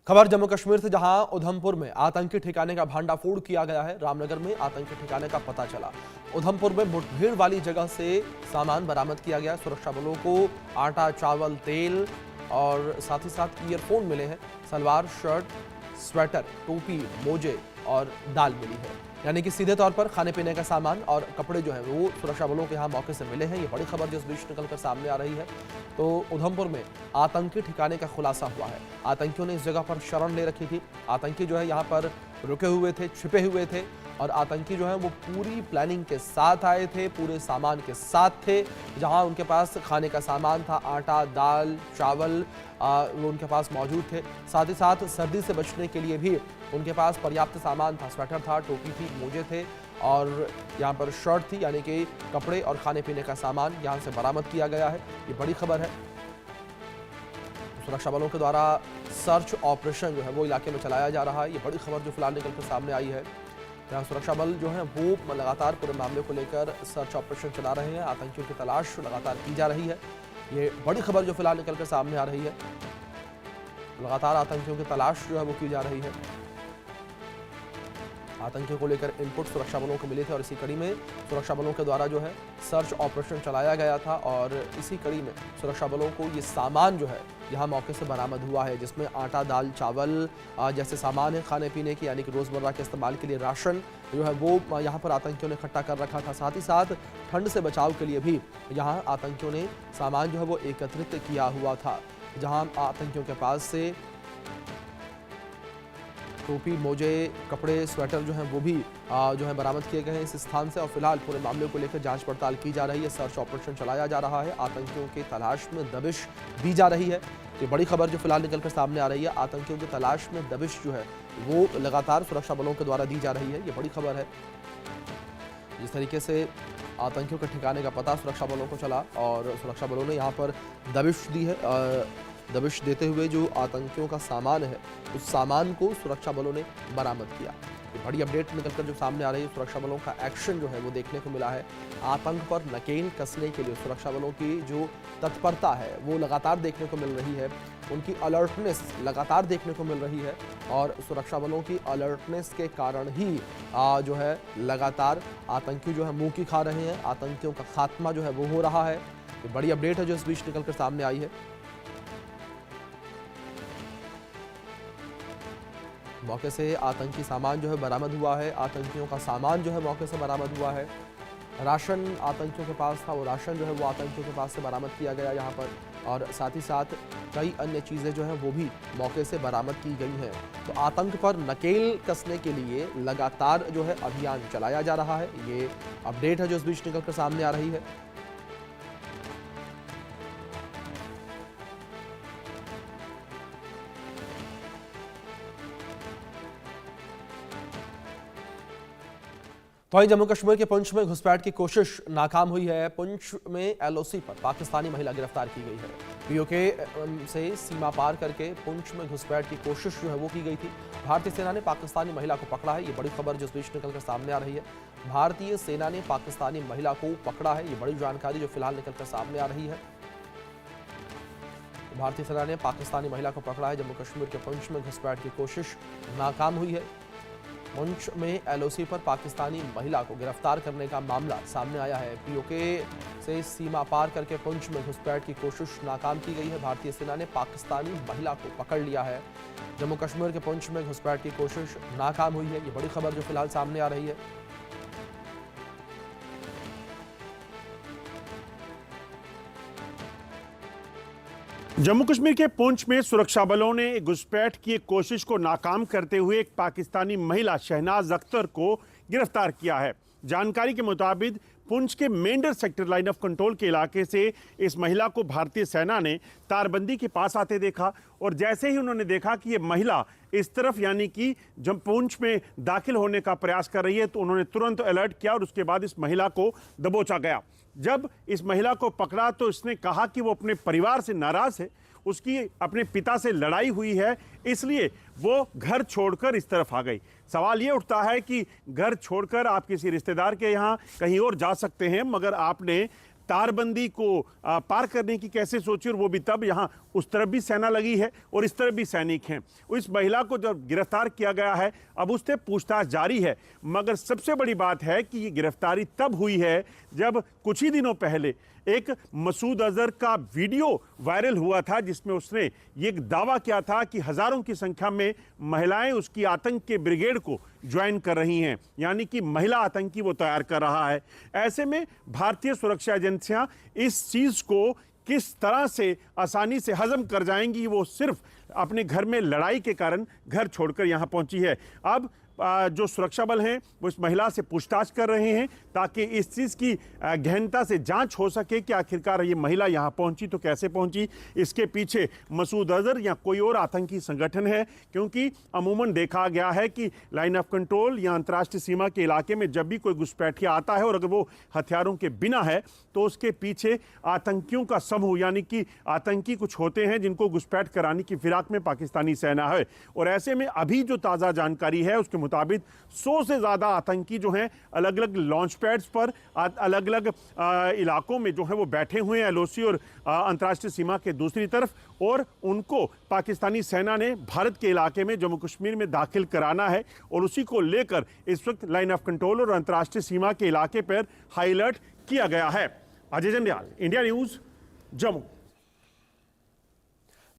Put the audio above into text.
खबर जम्मू कश्मीर से, जहां उधमपुर में आतंकी ठिकाने का भांडाफोड़ किया गया है। रामनगर में आतंकी ठिकाने का पता चला। उधमपुर में मुठभेड़ वाली जगह से सामान बरामद किया गया। सुरक्षा बलों को आटा, चावल, तेल और साथ ही साथ ईयरफोन मिले हैं। सलवार, शर्ट, स्वेटर, टोपी, मोजे और दाल मिली है। यानी कि सीधे तौर पर खाने पीने का सामान और कपड़े जो है वो सुरक्षा बलों के यहाँ मौके से मिले हैं। ये बड़ी खबर जिस बीच निकलकर सामने आ रही है। तो उधमपुर में आतंकी ठिकाने का खुलासा हुआ है। आतंकियों ने इस जगह पर शरण ले रखी थी। आतंकी जो है यहाँ पर रुके हुए थे, छिपे हुए थे और आतंकी जो है वो पूरी प्लानिंग के साथ आए थे, पूरे सामान के साथ थे। जहां उनके पास खाने का सामान था, आटा, दाल, चावल वो उनके पास मौजूद थे। साथ ही साथ सर्दी से बचने के लिए भी उनके पास पर्याप्त सामान था। स्वेटर था, टोपी थी, मोजे थे और यहाँ पर शर्ट थी। यानी कि कपड़े और खाने पीने का सामान यहाँ से बरामद किया गया है। ये बड़ी खबर है। सुरक्षा बलों के द्वारा सर्च ऑपरेशन जो है वो इलाके में चलाया जा रहा है। ये बड़ी खबर जो फिलहाल निकलकर सामने आई है। यहाँ सुरक्षा बल जो है वो लगातार पूरे मामले को लेकर सर्च ऑपरेशन चला रहे हैं। आतंकियों की तलाश लगातार की जा रही है। ये बड़ी खबर जो फिलहाल निकलकर सामने आ रही है। लगातार आतंकियों की तलाश जो है वो की जा रही है। आतंकियों को लेकर इनपुट सुरक्षा बलों को मिले थे और इसी कड़ी में सुरक्षा बलों के द्वारा जो है सर्च ऑपरेशन चलाया गया था और इसी कड़ी में सुरक्षा बलों को ये सामान जो है यहाँ मौके से बरामद हुआ है, जिसमें आटा, दाल, चावल जैसे सामान है खाने पीने की, यानी कि रोजमर्रा के इस्तेमाल के लिए राशन जो है वो यहाँ पर आतंकियों ने इकट्ठा कर रखा था। साथ ही साथ ठंड से बचाव के लिए भी यहाँ आतंकियों ने सामान जो है वो एकत्रित किया हुआ था। जहाँ आतंकियों के पास से टोपी, मोजे, कपड़े, स्वेटर जो हैं वो भी जो है बरामद किए गए हैं इस स्थान से और फिलहाल पूरे मामले को लेकर जांच पड़ताल की जा रही है। सर्च ऑपरेशन चलाया जा रहा है। आतंकियों की तलाश में दबिश दी जा रही है। ये बड़ी खबर जो फिलहाल निकलकर सामने आ रही है। आतंकियों की तलाश में दबिश जो है वो लगातार सुरक्षा बलों के द्वारा दी जा रही है। ये बड़ी खबर है। जिस तरीके से आतंकियों के ठिकाने का पता सुरक्षा बलों को चला और सुरक्षा बलों ने यहाँ पर दबिश दी है। दबिश देते हुए जो आतंकियों का सामान है उस सामान को सुरक्षा बलों ने बरामद किया। ये बड़ी अपडेट निकलकर जो सामने आ रही है। सुरक्षा बलों का एक्शन जो है वो देखने को मिला है। आतंक पर नकेल कसने के लिए सुरक्षा बलों की जो तत्परता है वो लगातार देखने को मिल रही है। उनकी अलर्टनेस लगातार देखने को मिल रही है और सुरक्षा बलों की अलर्टनेस के कारण ही जो है लगातार आतंकी जो है मुंह की खा रहे हैं। आतंकियों का खात्मा जो है वो हो रहा है। ये बड़ी अपडेट है जो इस बीच निकलकर सामने आई है। मौके से आतंकी सामान जो है बरामद हुआ है। आतंकियों का सामान जो है मौके से बरामद हुआ है। राशन आतंकियों के पास था, वो राशन जो है वो आतंकियों के पास से बरामद किया गया यहाँ पर और साथ ही साथ कई अन्य चीज़ें जो हैं वो भी मौके से बरामद की गई हैं। तो आतंक पर नकेल कसने के लिए लगातार जो है अभियान चलाया जा रहा है। ये अपडेट है जो इस बीच निकलकर सामने आ रही है। तो वहीं जम्मू कश्मीर के पुंछ में घुसपैठ की कोशिश नाकाम हुई है। पुंछ में एलओसी पर पाकिस्तानी महिला गिरफ्तार की गई है। पीओके से सीमा पार करके पुंछ में घुसपैठ की कोशिश जो है वो की गई थी। भारतीय सेना ने पाकिस्तानी महिला को पकड़ा है। ये बड़ी खबर जिस बीच निकलकर सामने आ रही है। भारतीय सेना ने पाकिस्तानी महिला को पकड़ा है। ये बड़ी जानकारी जो फिलहाल निकलकर सामने आ रही है। भारतीय सेना ने पाकिस्तानी महिला को पकड़ा है। जम्मू कश्मीर के पुंछ में घुसपैठ की कोशिश नाकाम हुई है। पुंछ में एलओसी पर पाकिस्तानी महिला को गिरफ्तार करने का मामला सामने आया है। पीओके से सीमा पार करके पुंछ में घुसपैठ की कोशिश नाकाम की गई है। भारतीय सेना ने पाकिस्तानी महिला को पकड़ लिया है। जम्मू कश्मीर के पुंछ में घुसपैठ की कोशिश नाकाम हुई है। ये बड़ी खबर जो फिलहाल सामने आ रही है। जम्मू कश्मीर के पुंछ में सुरक्षा बलों ने घुसपैठ की कोशिश को नाकाम करते हुए एक पाकिस्तानी महिला शहनाज अख्तर को गिरफ्तार किया है। जानकारी के मुताबिक पुंछ के Mendhar sector line of control के इलाके से इस महिला को भारतीय सेना ने तारबंदी के पास आते देखा और जैसे ही उन्होंने देखा कि ये महिला इस तरफ यानी कि जब पुंछ में दाखिल होने का प्रयास कर रही है तो उन्होंने तुरंत अलर्ट किया और उसके बाद इस महिला को दबोचा गया। जब इस महिला को पकड़ा तो इसने कहा कि वो अपने परिवार से नाराज है, उसकी अपने पिता से लड़ाई हुई है, इसलिए वो घर छोड़कर इस तरफ आ गई। सवाल ये उठता है कि घर छोड़कर आप किसी रिश्तेदार के यहाँ कहीं और जा सकते हैं, मगर आपने तारबंदी को पार करने की कैसे सोची, और वो भी तब यहाँ उस तरफ भी सेना लगी है और इस तरफ भी सैनिक हैं। इस महिला को जब गिरफ्तार किया गया है, अब उससे पूछताछ जारी है। मगर सबसे बड़ी बात है कि ये गिरफ्तारी तब हुई है जब कुछ ही दिनों पहले एक मसूद अजहर का वीडियो वायरल हुआ था, जिसमें उसने ये दावा किया था कि हजारों की संख्या में महिलाएं उसकी आतंक के ब्रिगेड को ज्वाइन कर रही हैं, यानी कि महिला आतंकी वो तैयार कर रहा है। ऐसे में भारतीय सुरक्षा एजेंसियां इस चीज को किस तरह से आसानी से हजम कर जाएंगी, वो सिर्फ अपने घर में लड़ाई के कारण घर छोड़कर यहां पहुंची है। अब जो सुरक्षा बल हैं वो इस महिला से पूछताछ कर रहे हैं ताकि इस चीज़ की गहनता से जांच हो सके कि आखिरकार ये महिला यहाँ पहुंची तो कैसे पहुंची, इसके पीछे मसूद अजहर या कोई और आतंकी संगठन है। क्योंकि अमूमन देखा गया है कि लाइन ऑफ कंट्रोल या अंतर्राष्ट्रीय सीमा के इलाके में जब भी कोई घुसपैठिया आता है और अगर वो हथियारों के बिना है तो उसके पीछे आतंकियों का समूह, यानी कि आतंकी कुछ होते हैं जिनको घुसपैठ कराने की फिराक में पाकिस्तानी सेना है। और ऐसे में अभी जो ताज़ा जानकारी है उसके मुताबिक 100 से ज़्यादा आतंकी जो हैं अलग अलग लॉन्च पैड्स पर अलग अलग इलाकों में जो है वो बैठे हुए हैं, एलओसी और अंतर्राष्ट्रीय सीमा के दूसरी तरफ, और उनको पाकिस्तानी सेना ने भारत के इलाके में जम्मू कश्मीर में दाखिल कराना है। और उसी को लेकर इस वक्त लाइन ऑफ कंट्रोल और अंतर्राष्ट्रीय सीमा के इलाके पर हाई अलर्ट किया गया है। Ajay Jandial, India news, Jammu.